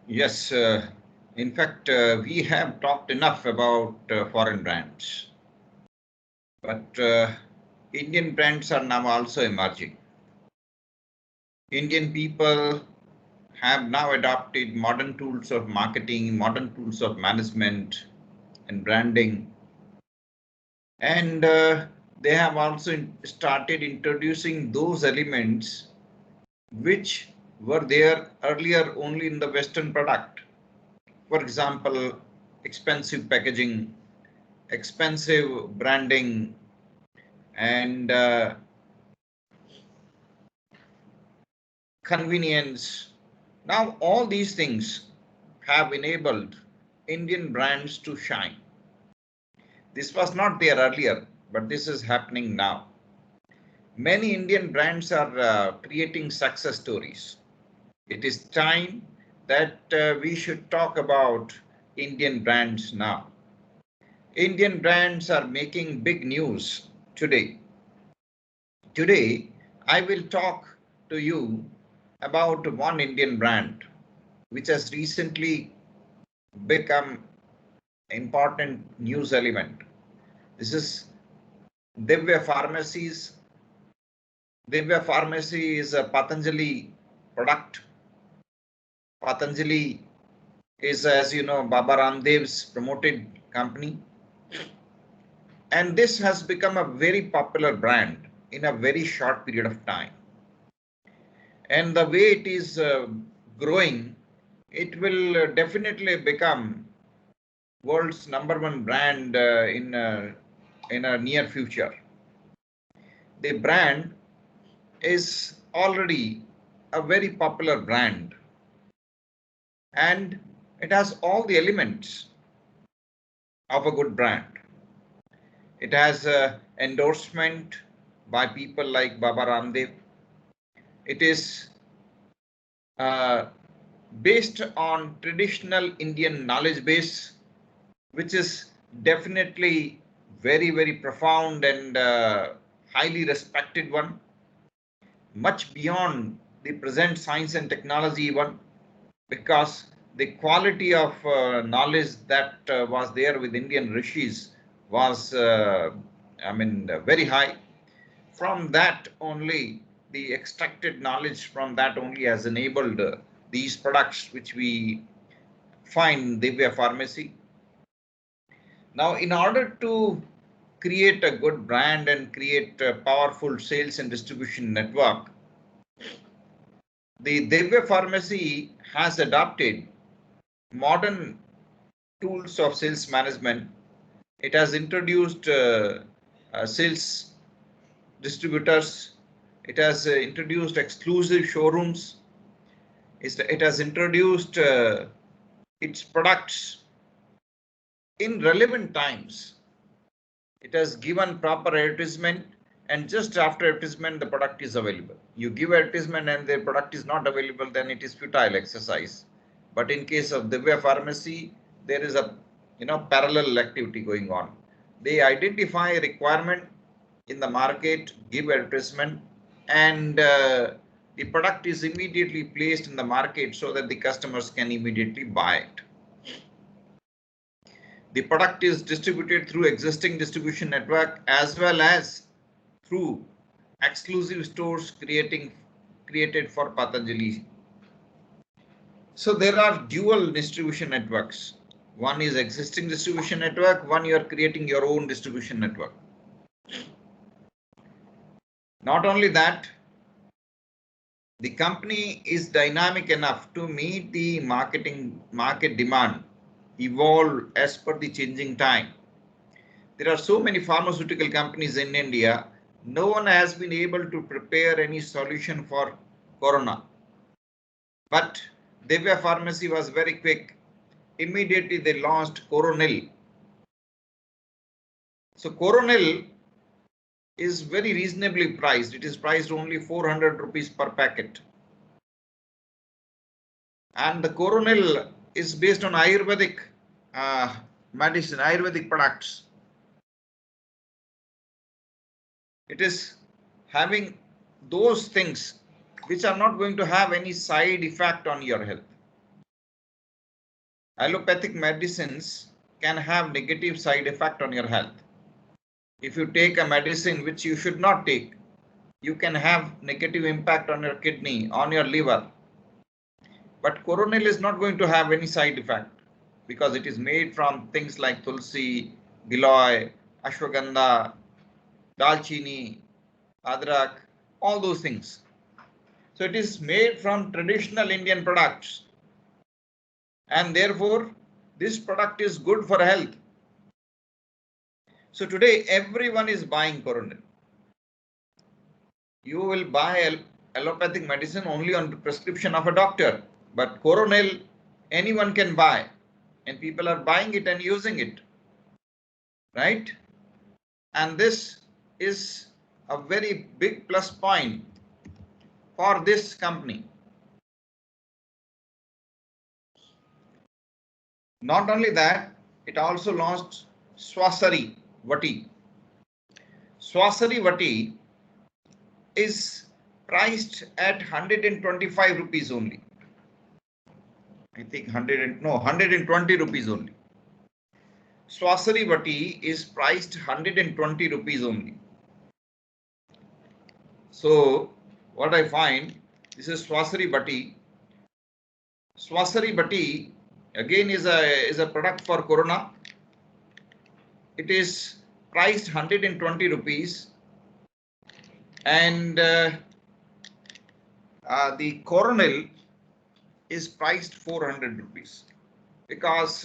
Yes, in fact, we have talked enough about foreign brands, but Indian brands are now also emerging. Indian people have now adopted modern tools of marketing, modern tools of management and branding, and they have also started introducing those elements which were there earlier only in the Western product. For example, expensive packaging, expensive branding, and convenience. Now, all these things have enabled Indian brands to shine. This was not there earlier, but this is happening now. Many Indian brands are creating success stories. It is time that we should talk about Indian brands now. Indian brands are making big news today. Today, I will talk to you about one Indian brand which has recently become important news element. This is Divya Pharmacy's. Divya Pharmacy is a Patanjali product. Patanjali is, as you know, Baba Ramdev's promoted company. And this has become a very popular brand in a very short period of time. And the way it is growing, it will definitely become world's number one brand in a near future. The brand is already a very popular brand, and it has all the elements of a good brand. It has endorsement by people like Baba Ramdev. It is uh, based on traditional Indian knowledge base, which is definitely very profound and highly respected one, much beyond the present science and technology one, because the quality of knowledge that was there with Indian rishis was, very high. From that only, the extracted knowledge from that only has enabled these products which we find in Divya Pharmacy. Now, in order to create a good brand and create a powerful sales and distribution network, the Divya Pharmacy has adopted modern tools of sales management. It has introduced sales distributors. It has introduced exclusive showrooms. It has introduced its products in relevant times. It has given proper advertisement, and just after advertisement, the product is available. You give advertisement and the product is not available, then it is futile exercise. But in case of Divya Pharmacy, there is a parallel activity going on. They identify a requirement in the market, give advertisement, and the product is immediately placed in the market so that the customers can immediately buy it. The product is distributed through existing distribution network as well as through exclusive stores created for Patanjali. So there are dual distribution networks. One is existing distribution network, one you are creating your own distribution network. Not only that, the company is dynamic enough to meet the market demand, evolve as per the changing time. There are so many pharmaceutical companies in India. No one has been able to prepare any solution for corona. But Divya Pharmacy was very quick. Immediately they launched Coronil. So Coronil is very reasonably priced. It is priced only 400 rupees per packet. And the Coronil is based on Ayurvedic medicine, Ayurvedic products. It is having those things which are not going to have any side effect on your health. Allopathic medicines can have negative side effect on your health. If you take a medicine which you should not take, you can have negative impact on your kidney, on your liver. But coronel is not going to have any side effect because it is made from things like tulsi, giloy, ashwagandha, dalchini, adrak, all those things. So it is made from traditional Indian products, and therefore this product is good for health. So today everyone is buying coronel. You will buy allopathic medicine only on the prescription of a doctor, but coronel anyone can buy, and people are buying it and using it, right? And this is a very big plus point for this company. Not only that, it also launched Swasari Vati. Swasari Vati is priced at 125 rupees only. I think 120 rupees only. Swasari Vati is priced 120 rupees only. So what I find, this is Swasari Vati. Swasari Vati again is a product for corona. It is priced 120 rupees, and the coronel is priced 400 rupees because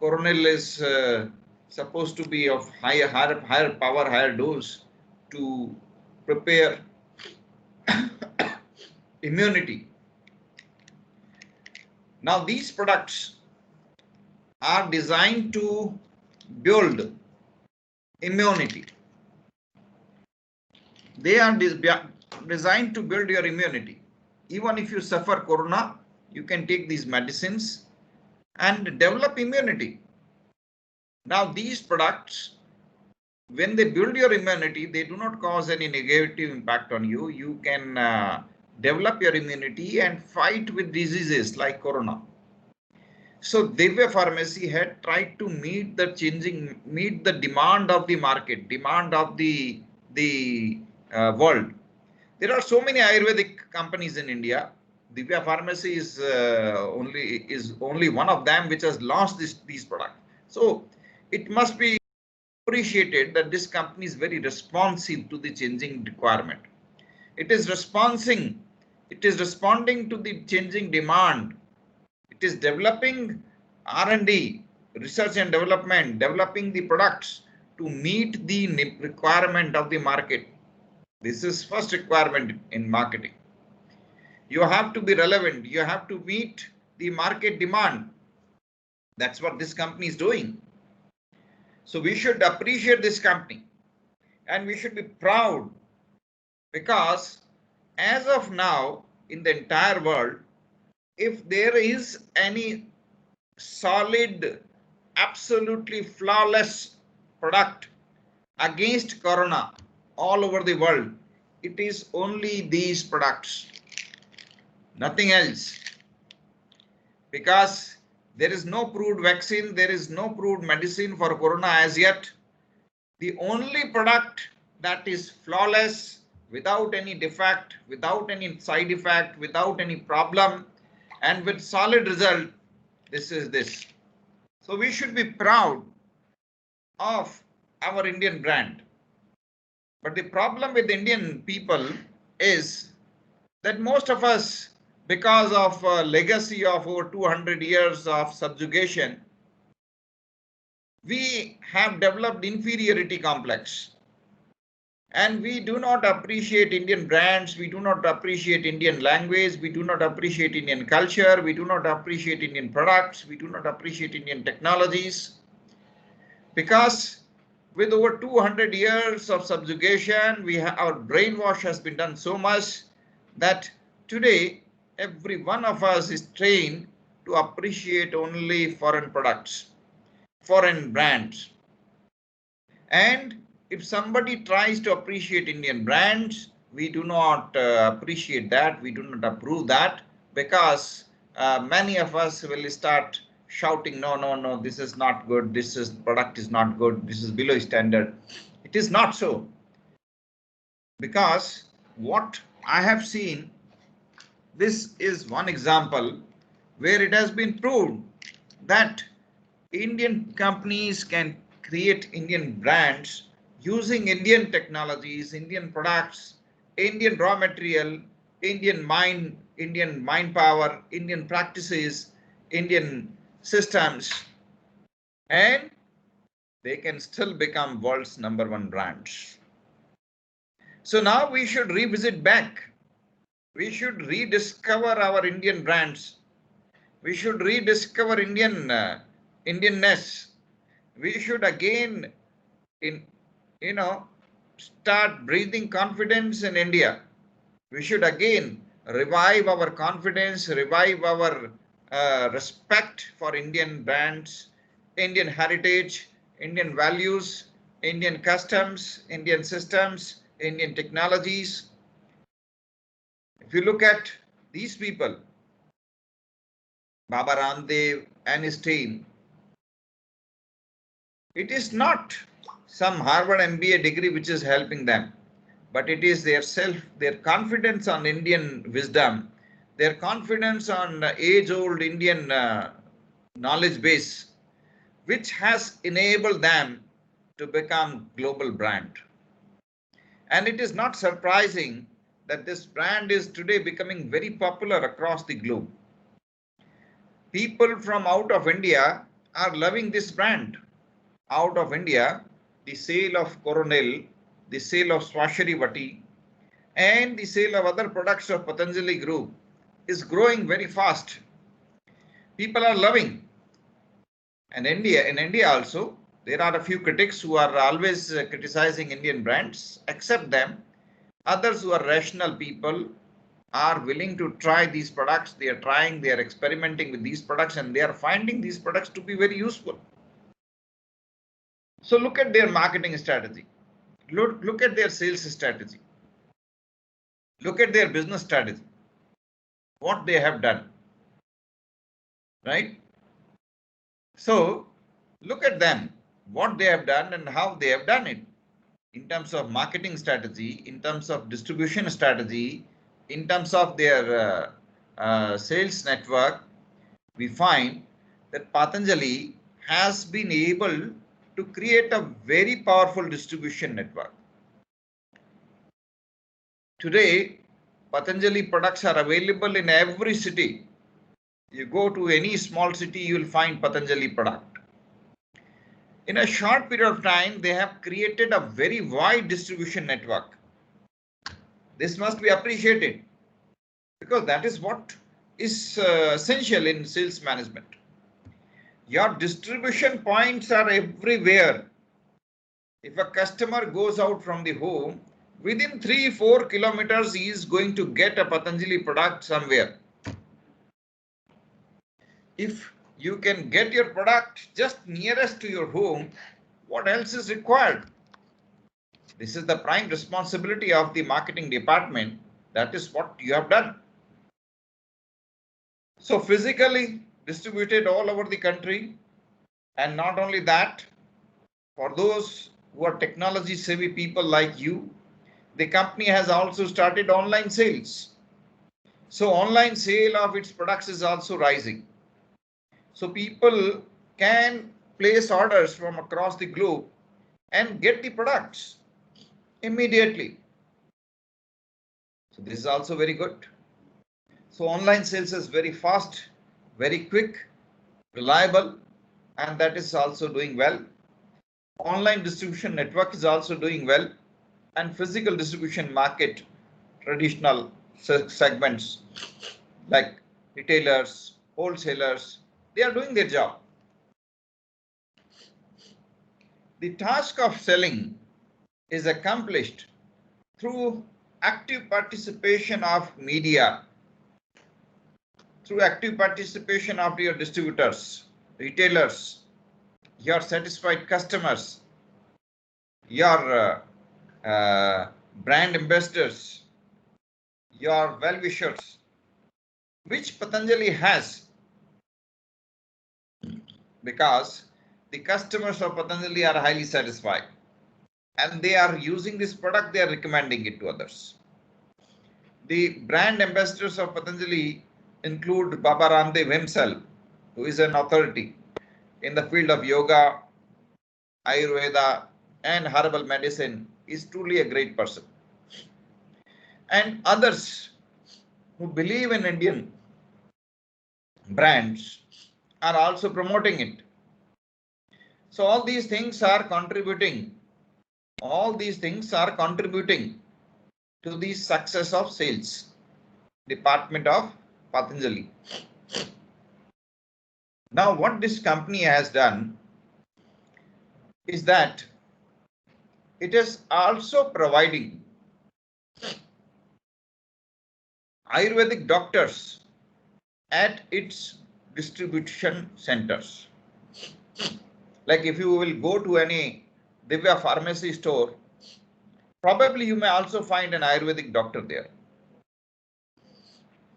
coronel is supposed to be of higher power, higher dose to prepare immunity. Now these products are designed to build immunity. They are designed to build your immunity. Even if you suffer corona, you can take these medicines and develop immunity. Now these products, when they build your immunity, they do not cause any negative impact on you. You can develop your immunity and fight with diseases like corona. So Divya Pharmacy had tried to meet the demand of the market, demand of the world. There are so many Ayurvedic companies in India. Divya Pharmacy is only one of them which has launched these products. So it must be appreciated that this company is very responsive to the changing requirement. It is responding to the changing demand. It is developing R&D, research and development, developing the products to meet the requirement of the market. This is first requirement in marketing. You have to be relevant. You have to meet the market demand. That's what this company is doing. So we should appreciate this company and we should be proud, because as of now in the entire world, if there is any solid, absolutely flawless product against corona all over the world, it is only these products, nothing else. Because there is no proved vaccine, there is no proved medicine for corona as yet. The only product that is flawless, without any defect, without any side effect, without any problem, and with solid result, this is this. So we should be proud of our Indian brand. But the problem with Indian people is that most of us, because of a legacy of over 200 years of subjugation, we have developed inferiority complex. And we do not appreciate Indian brands, we do not appreciate Indian language, we do not appreciate Indian culture, we do not appreciate Indian products, we do not appreciate Indian technologies. Because with over 200 years of subjugation, our brainwash has been done so much that today every one of us is trained to appreciate only foreign products, foreign brands. And if somebody tries to appreciate Indian brands, we do not appreciate that, we do not approve that, because many of us will start shouting, no, no, no, this is not good, product is not good, this is below standard. It is not so, because what I have seen, this is one example where it has been proved that Indian companies can create Indian brands using Indian technologies, Indian products, Indian raw material, Indian mind power, Indian practices, Indian systems, and they can still become world's #1 brands. So now we should revisit back. We should rediscover our Indian brands. We should rediscover Indianness. We should again in start breathing confidence in India. We should again revive our confidence, revive our respect for Indian brands, Indian heritage, Indian values, Indian customs, Indian systems, Indian technologies. If you look at these people, Baba Ramdev and his team, it is not some Harvard MBA degree which is helping them, but it is their confidence on Indian wisdom, their confidence on age-old Indian knowledge base, which has enabled them to become global brand. And it is not surprising that this brand is today becoming very popular across the globe. People from out of India are loving this brand. Out of India, the sale of Coronel, the sale of Swasharivati, and the sale of other products of Patanjali Group is growing very fast. People are loving. And in India also, there are a few critics who are always criticizing Indian brands. Accept them. Others who are rational people are willing to try these products. They are trying, they are experimenting with these products, and they are finding these products to be very useful. So look at their marketing strategy. Look at their sales strategy. Look at their business strategy. What they have done. Right? So look at them, what they have done and how they have done it. In terms of marketing strategy, in terms of distribution strategy, in terms of their sales network, we find that Patanjali has been able to create a very powerful distribution network. Today, Patanjali products are available in every city. You go to any small city, you will find Patanjali product. In a short period of time, they have created a very wide distribution network. This must be appreciated, because that is what is essential in sales management. Your distribution points are everywhere. If a customer goes out from the home, within 3-4 kilometers, he is going to get a Patanjali product somewhere. If you can get your product just nearest to your home, what else is required? This is the prime responsibility of the marketing department. That is what you have done. So physically distributed all over the country, and not only that, for those who are technology savvy people like you, the company has also started online sales. So online sale of its products is also rising. So people can place orders from across the globe and get the products immediately. So this is also very good. So online sales is very fast, very quick, reliable, and that is also doing well. Online distribution network is also doing well, and physical distribution market, traditional segments like retailers, wholesalers, they are doing their job. The task of selling is accomplished through active participation of media, through active participation of your distributors, retailers, your satisfied customers, your brand ambassadors, your well-wishers. which Patanjali has, because the customers of Patanjali are highly satisfied and they are using this product, they are recommending it to others. The brand ambassadors of Patanjali include Baba Ramdev himself, who is an authority in the field of yoga, Ayurveda, and herbal medicine, is truly a great person. And others who believe in Indian brands are also promoting it. So all these things are contributing. All these things are contributing to the success of sales department of Patanjali. Now, what this company has done is that it is also providing Ayurvedic doctors at its distribution centers. Like if you will go to any Divya Pharmacy store, probably you may also find an Ayurvedic doctor there.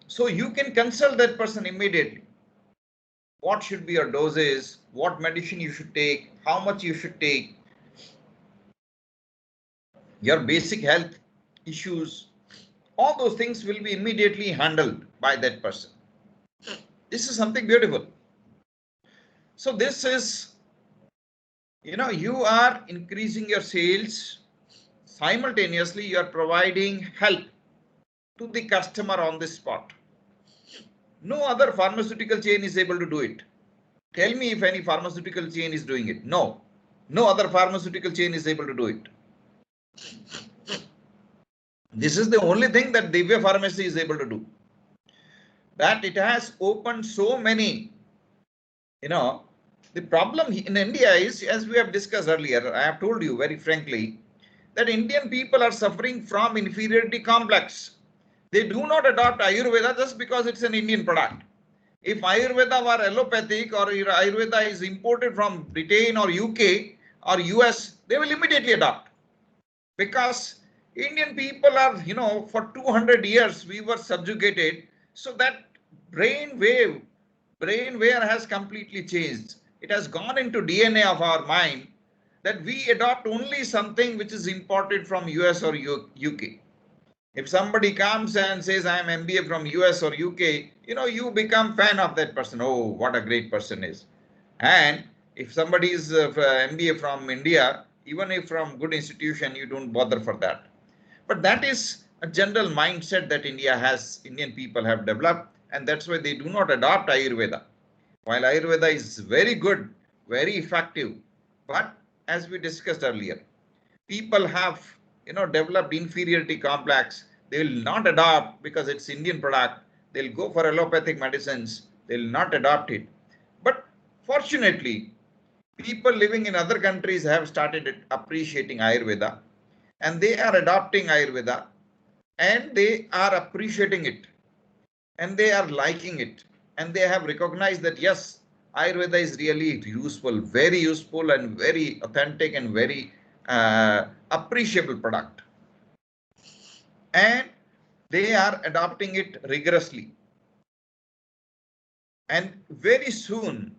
So you can consult that person immediately. What should be your doses, what medicine you should take, how much you should take, your basic health issues, all those things will be immediately handled by that person. This is something beautiful. So this is, you are increasing your sales. Simultaneously, you are providing help to the customer on the spot. No other pharmaceutical chain is able to do it. Tell me if any pharmaceutical chain is doing it. No. No other pharmaceutical chain is able to do it. This is the only thing that Divya Pharmacy is able to do. That it has opened so many, the problem in India is, as we have discussed earlier, I have told you very frankly, that Indian people are suffering from inferiority complex. They do not adopt Ayurveda just because it's an Indian product. If Ayurveda were allopathic or Ayurveda is imported from Britain or UK or US, they will immediately adopt. Because Indian people are, for 200 years we were subjugated, so that brain wave has completely changed. It has gone into DNA of our mind that we adopt only something which is imported from US or UK. If somebody comes and says, I am MBA from US or UK, you become fan of that person. Oh, what a great person is. And if somebody is MBA from India, even if from good institution, you don't bother for that. But that is a general mindset that Indian people have developed, and that's why they do not adopt Ayurveda. While Ayurveda is very good, very effective, but as we discussed earlier, people have developed inferiority complex. They will not adopt because it's Indian product. They'll go for allopathic medicines. They'll not adopt it. But fortunately, people living in other countries have started appreciating Ayurveda, and they are adopting Ayurveda, and they are appreciating it, and they are liking it, and they have recognized that yes, Ayurveda is really very useful and very authentic and very appreciable product. And they are adopting it rigorously. And very soon,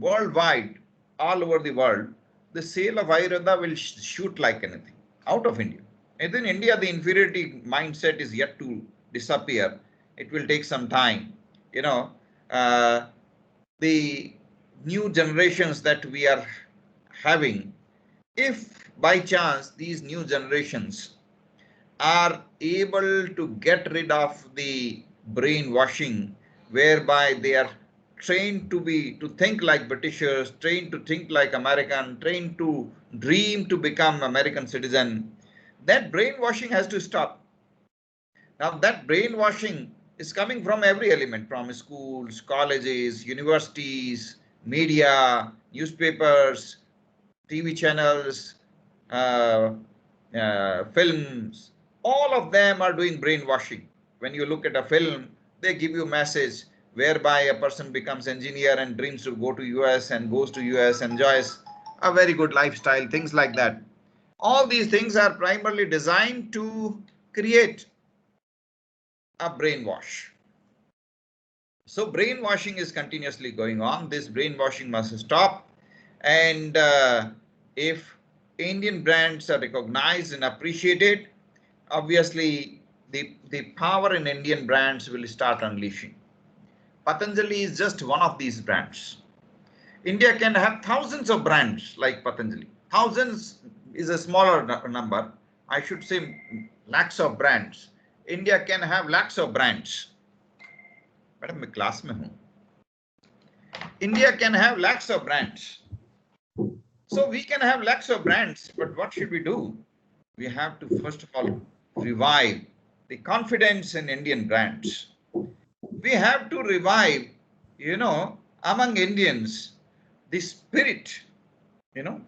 worldwide, all over the world, the sale of Ayurveda will shoot like anything out of India. And in India, the inferiority mindset is yet to disappear. It will take some time. Uh, the new generations that we are having, if by chance these new generations are able to get rid of the brainwashing whereby they are trained to think like Britishers, trained to think like American, trained to dream to become American citizen, that brainwashing has to stop. Now that brainwashing is coming from every element, from schools, colleges, universities, media, newspapers, TV channels, uh, films. All of them are doing brainwashing. When you look at a film, they give you a message whereby a person becomes engineer and dreams to go to US and goes to US, enjoys a very good lifestyle, things like that. All these things are primarily designed to create a brainwash. So brainwashing is continuously going on. This brainwashing must stop. And if Indian brands are recognized and appreciated, obviously the power in Indian brands will start unleashing. Patanjali is just one of these brands. India can have thousands of brands like Patanjali. Thousands is a smaller number. I should say lakhs of brands. India can have lakhs of brands. Madam, मैं class में हूँ. India can have lakhs of brands. So we can have lakhs of brands, but what should we do? We have to first of all revive the confidence in Indian brands. We have to revive, among Indians, the spirit,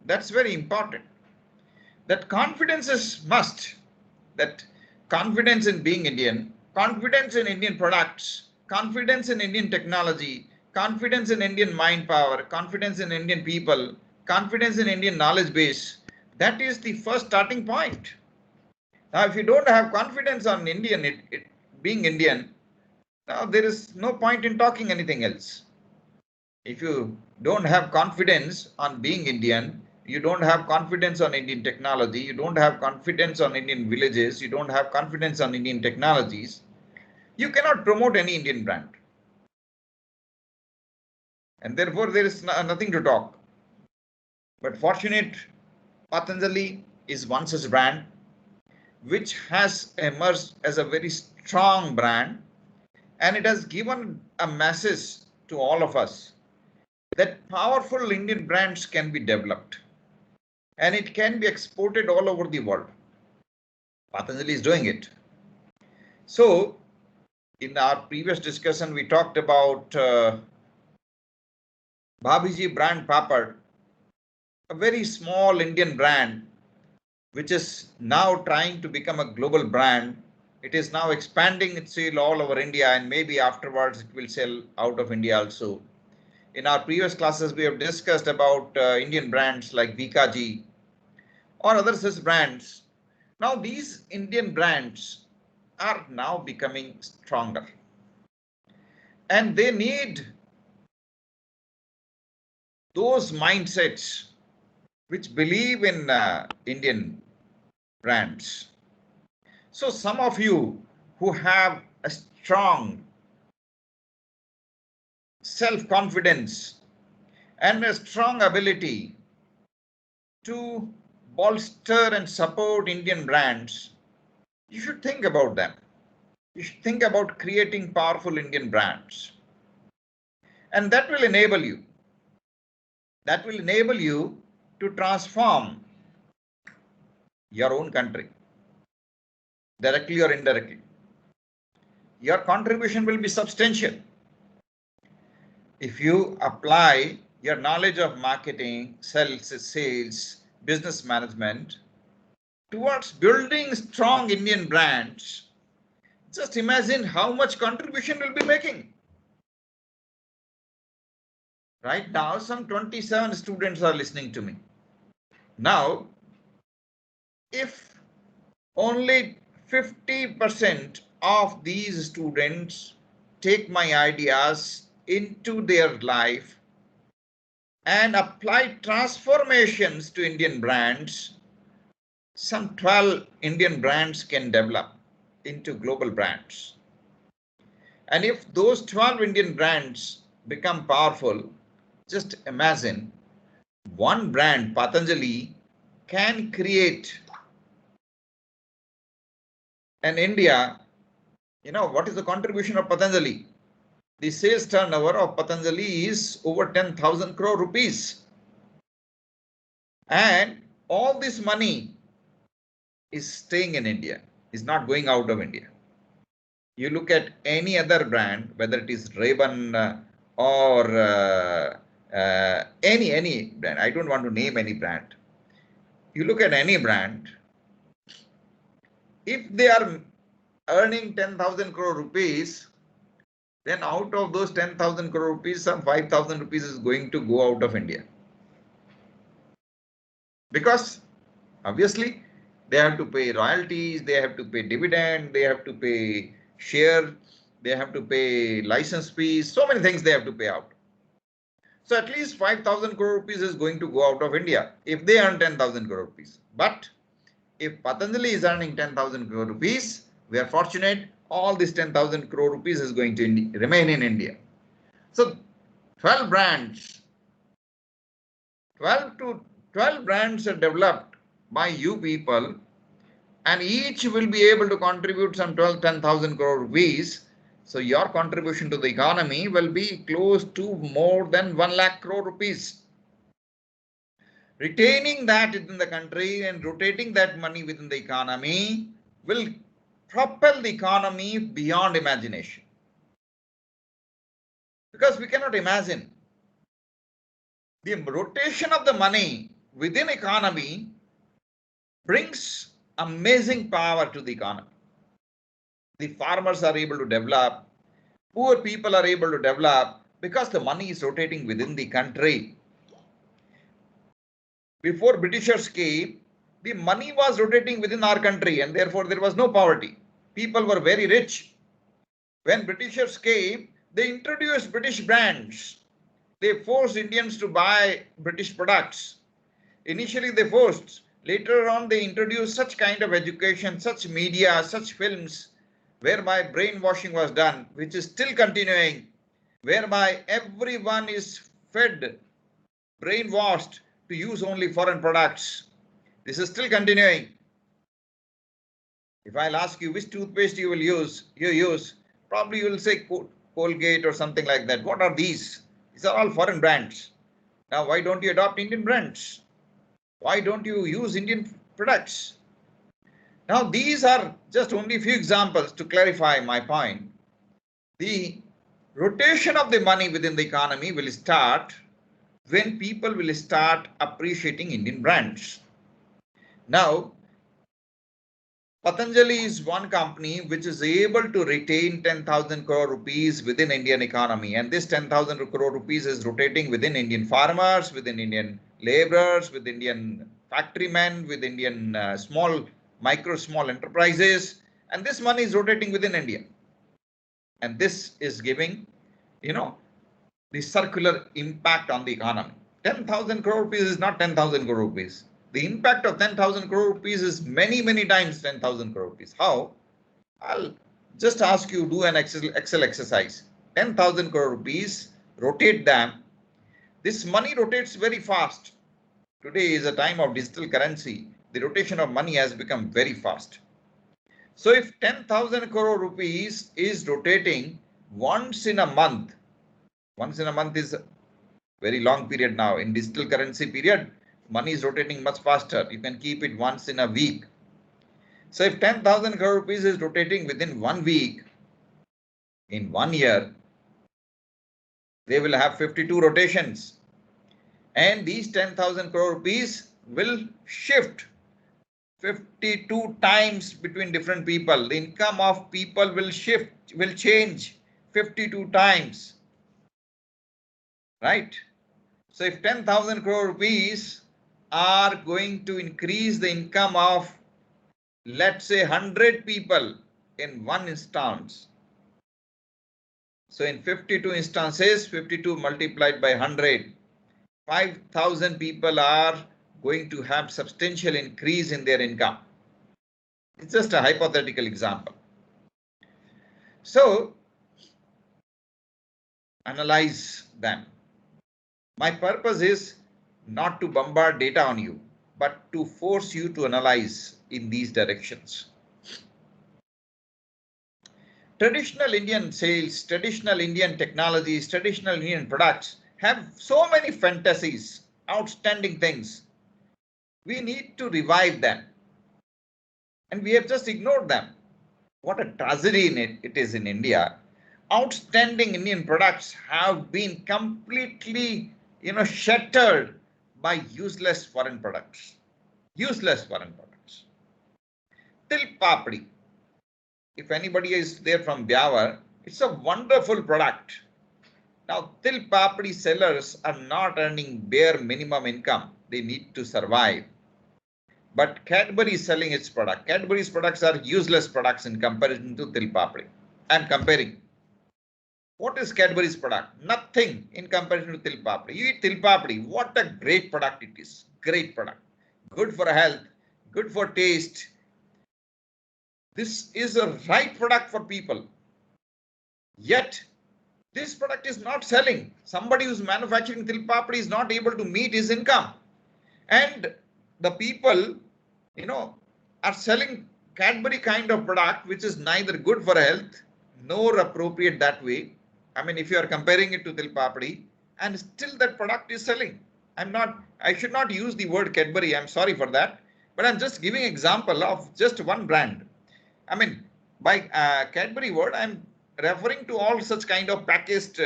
that's very important. That confidence is must. That confidence in being Indian, confidence in Indian products, confidence in Indian technology, confidence in Indian mind power, confidence in Indian people, confidence in Indian knowledge base. That is the first starting point. Now, if you don't have confidence on Indian, being Indian, now there is no point in talking anything else. If you don't have confidence on being Indian, you don't have confidence on Indian technology, you don't have confidence on Indian villages, you don't have confidence on Indian technologies, you cannot promote any Indian brand. And therefore, there is nothing to talk. But fortunate, Patanjali is one such brand which has emerged as a very strong brand, and it has given a message to all of us that powerful Indian brands can be developed and it can be exported all over the world. Patanjali is doing it. So, in our previous discussion, we talked about Bhabiji brand Papad, a very small Indian brand which is now trying to become a global brand. It is now expanding its sale all over India, and maybe afterwards it will sell out of India also. In our previous classes, we have discussed about Indian brands like Vikaji or other such brands. Now, these Indian brands are now becoming stronger, and they need those mindsets which believe in Indian brands. So some of you who have a strong self-confidence and a strong ability to bolster and support Indian brands, you should think about them. You should think about creating powerful Indian brands. And that will enable you. That will enable you to transform your own country, directly or indirectly. Your contribution will be substantial. If you apply your knowledge of marketing, sales, business management towards building strong Indian brands, just imagine how much contribution you'll be making. Right now, some 27 students are listening to me. Now, if only 50% of these students take my ideas into their life and apply transformations to Indian brands, some 12 Indian brands can develop into global brands. And if those 12 Indian brands become powerful, just imagine one brand, Patanjali, can create an India. What is the contribution of Patanjali? The sales turnover of Patanjali is over 10,000 crore rupees. And all this money is staying in India, is not going out of India. You look at any other brand, whether it is Ray-Ban or any brand. I don't want to name any brand. You look at any brand, if they are earning 10,000 crore rupees, then out of those 10,000 crore rupees, some 5,000 rupees is going to go out of India. Because obviously they have to pay royalties, they have to pay dividend, they have to pay share They have to pay license fees, so many things they have to pay out. So at least 5,000 crore rupees is going to go out of India if they earn 10,000 crore rupees. But if Patanjali is earning 10,000 crore rupees, we are fortunate, all this 10,000 crore rupees is going to remain in India. So 12 brands, 12 brands are developed by you people, and each will be able to contribute some 10,000 crore rupees. So your contribution to the economy will be close to more than 1 lakh crore rupees. Retaining that within the country and rotating that money within the economy will propel the economy beyond imagination. Because we cannot imagine the rotation of the money within economy brings amazing power to the economy. The farmers are able to develop, poor people are able to develop because the money is rotating within the country. Before Britishers came, the money was rotating within our country and therefore there was no poverty. People were very rich. When Britishers came, they introduced British brands. They forced Indians to buy British products. Initially they forced. Later on they introduced such kind of education, such media, such films, whereby brainwashing was done, which is still continuing, whereby everyone is fed, brainwashed to use only foreign products. This is still continuing. If I'll ask you which toothpaste you use, probably you will say Colgate or something like that. What are these? These are all foreign brands. Now, why don't you adopt Indian brands? Why don't you use Indian products? Now, these are just only a few examples to clarify my point. The rotation of the money within the economy will start when people will start appreciating Indian brands. Now, Patanjali is one company which is able to retain 10,000 crore rupees within Indian economy, and this 10,000 crore rupees is rotating within Indian farmers, within Indian laborers, with Indian factorymen, with Indian small enterprises, and this money is rotating within India. And this is giving, the circular impact on the economy. 10,000 crore rupees is not 10,000 crore rupees. The impact of 10,000 crore rupees is many, many times 10,000 crore rupees. How? I'll just ask you do an Excel exercise. 10,000 crore rupees, rotate them. This money rotates very fast. Today is a time of digital currency. The rotation of money has become very fast. So if 10,000 crore rupees is rotating once in a month is a very long period now. In digital currency period, money is rotating much faster. You can keep it once in a week. So if 10,000 crore rupees is rotating within 1 week, in 1 year, they will have 52 rotations. And these 10,000 crore rupees will shift 52 times between different people. The income of people will change 52 times. Right? So if 10,000 crore rupees are going to increase the income of, let's say, 100 people in one instance. So in 52 instances, 52 multiplied by 100, 5,000 people are going to have substantial increase in their income. It's just a hypothetical example. So analyze them. My purpose is not to bombard data on you, but to force you to analyze in these directions. Traditional Indian sales, traditional Indian technologies, traditional Indian products have so many fantasies, outstanding things. We need to revive them. And we have just ignored them. What a tragedy it is in India. Outstanding Indian products have been completely, shattered by useless foreign products. Useless foreign products. Til papdi. If anybody is there from Byawar, it's a wonderful product. Now, til papdi sellers are not earning bare minimum income. They need to survive. But Cadbury is selling its product. Cadbury's products are useless products in comparison to til papdi. I'm comparing. What is Cadbury's product? Nothing in comparison to Til Papdi. You eat Til Papdi, what a great product it is. Great product. Good for health, good for taste. This is a right product for people. Yet, this product is not selling. Somebody who's manufacturing Til Papdi is not able to meet his income. And the people, are selling Cadbury kind of product, which is neither good for health nor appropriate that way. I mean, if you are comparing it to Til Papdi, and still that product is selling. I should not use the word Cadbury. I'm sorry for that. But I'm just giving example of just one brand. I mean, by Cadbury word, I'm referring to all such kind of packaged,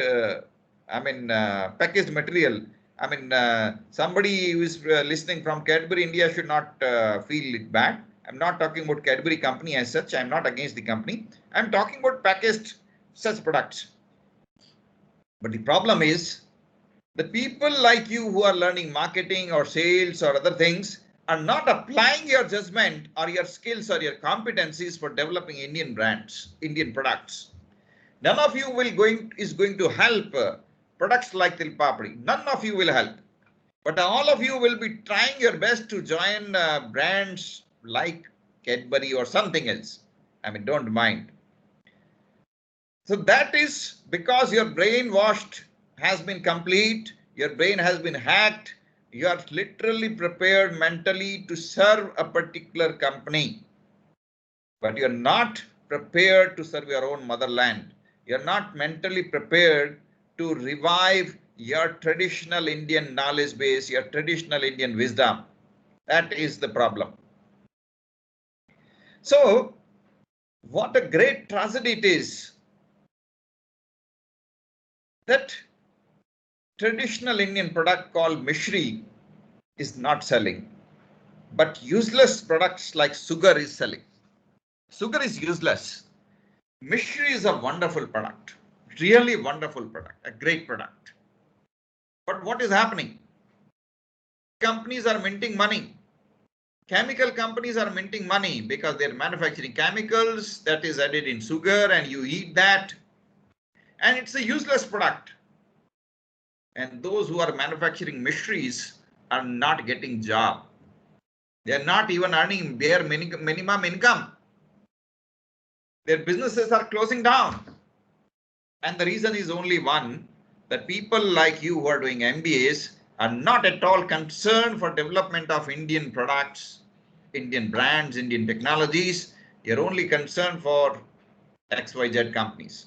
packaged material. I mean, somebody who is listening from Cadbury India should not feel it bad. I'm not talking about Cadbury company as such. I'm not against the company. I'm talking about packaged such products. But the problem is that people like you who are learning marketing or sales or other things are not applying your judgment or your skills or your competencies for developing Indian brands, Indian products. None of you is going to help products like Til Papdi. None of you will help. But all of you will be trying your best to join brands like Cadbury or something else. I mean, don't mind. So that is because your brainwashed has been complete, your brain has been hacked, you are literally prepared mentally to serve a particular company. But you're not prepared to serve your own motherland. You're not mentally prepared to revive your traditional Indian knowledge base, your traditional Indian wisdom. That is the problem. So, what a great tragedy it is that traditional Indian product called Mishri is not selling, but useless products like sugar is selling. Sugar is useless. Mishri is a wonderful product, really wonderful product, a great product. But what is happening? Companies are minting money. Chemical companies are minting money because they're manufacturing chemicals that is added in sugar and you eat that. And it's a useless product. And those who are manufacturing Mishris are not getting job. They're not even earning their minimum income. Their businesses are closing down. And the reason is only one, that people like you who are doing MBAs are not at all concerned for development of Indian products, Indian brands, Indian technologies. You're only concerned for XYZ companies.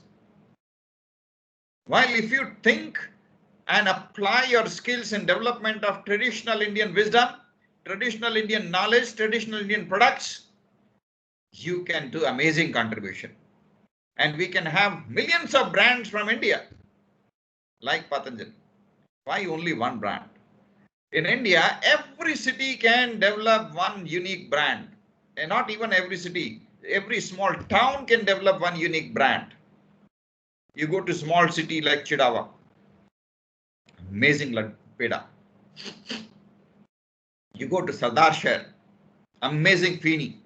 While if you think and apply your skills in development of traditional Indian wisdom, traditional Indian knowledge, traditional Indian products, you can do amazing contribution. And we can have millions of brands from India, like Patanjali. Why only one brand? In India, every city can develop one unique brand. And not even every city, every small town can develop one unique brand. You go to small city like Chidawa, amazing peda. You go to Sardar Shahar, amazing Feeni,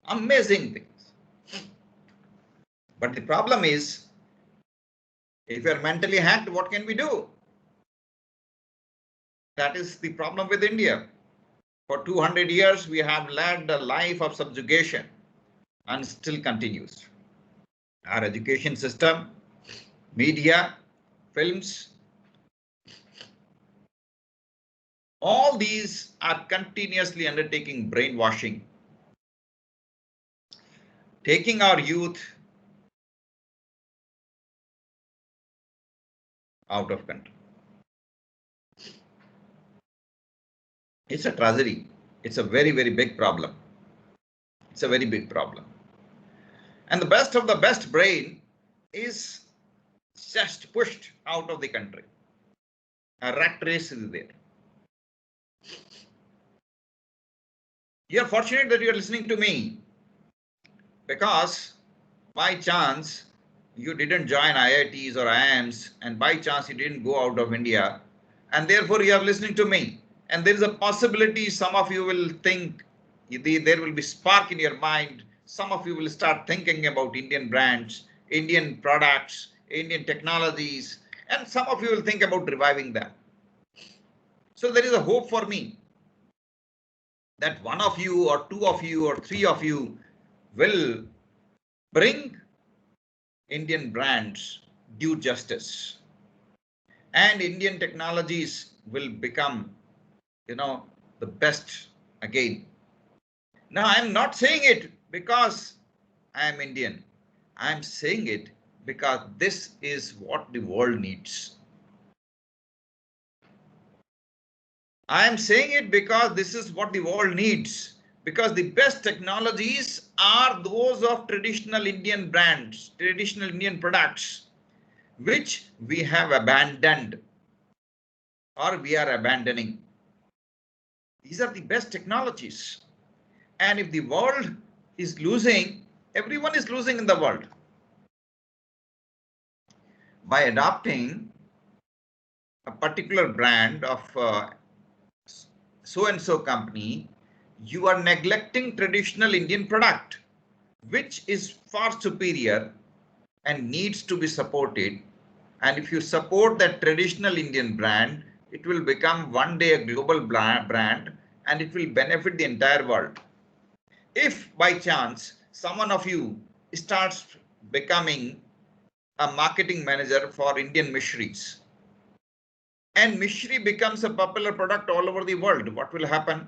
amazing things. But the problem is, if you are mentally hacked, what can we do? That is the problem with India. For 200 years, we have led a life of subjugation and still continues. Our education system, media, films, all these are continuously undertaking brainwashing, taking our youth out of control. It's a tragedy. It's a very, very big problem. It's a very big problem. And the best of the best brain is just pushed out of the country. A rat race is there. You're fortunate that you're listening to me because by chance you didn't join IITs or IIMs and by chance you didn't go out of India and therefore you are listening to me. And there is a possibility some of you will think there will be spark in your mind. Some of you will start thinking about Indian brands, Indian products, Indian technologies, and some of you will think about reviving them. So there is a hope for me that one of you or two of you or three of you will bring Indian brands due justice, and Indian technologies will become, the best again. Now, I'm not saying it because I am Indian. I'm saying it because this is what the world needs. I am saying it because this is what the world needs. Because the best technologies are those of traditional Indian brands, traditional Indian products, which we have abandoned or we are abandoning. These are the best technologies. And if the world is losing, everyone is losing in the world. By adopting a particular brand of so and so company, you are neglecting traditional Indian product, which is far superior and needs to be supported. And if you support that traditional Indian brand, it will become one day a global brand and it will benefit the entire world. If by chance someone of you starts becoming a marketing manager for Indian missionaries, and Mishri becomes a popular product all over the world, what will happen?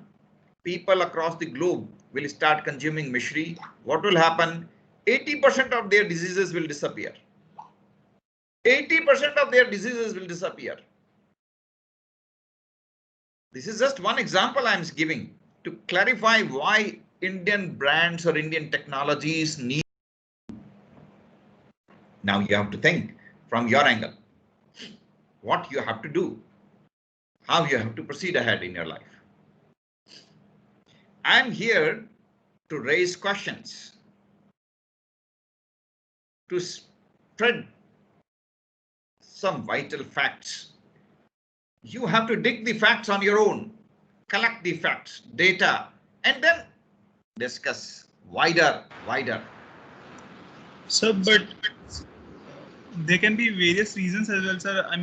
People across the globe will start consuming Mishri. What will happen? 80% of their diseases will disappear. 80% of their diseases will disappear. This is just one example I'm giving to clarify why Indian brands or Indian technologies need. Now you have to think from your angle what you have to do, how you have to proceed ahead in your life. I'm here to raise questions, to spread some vital facts. You have to dig the facts on your own, collect the facts, data, and then discuss wider. Sir, but there can be various reasons as well, sir. I mean,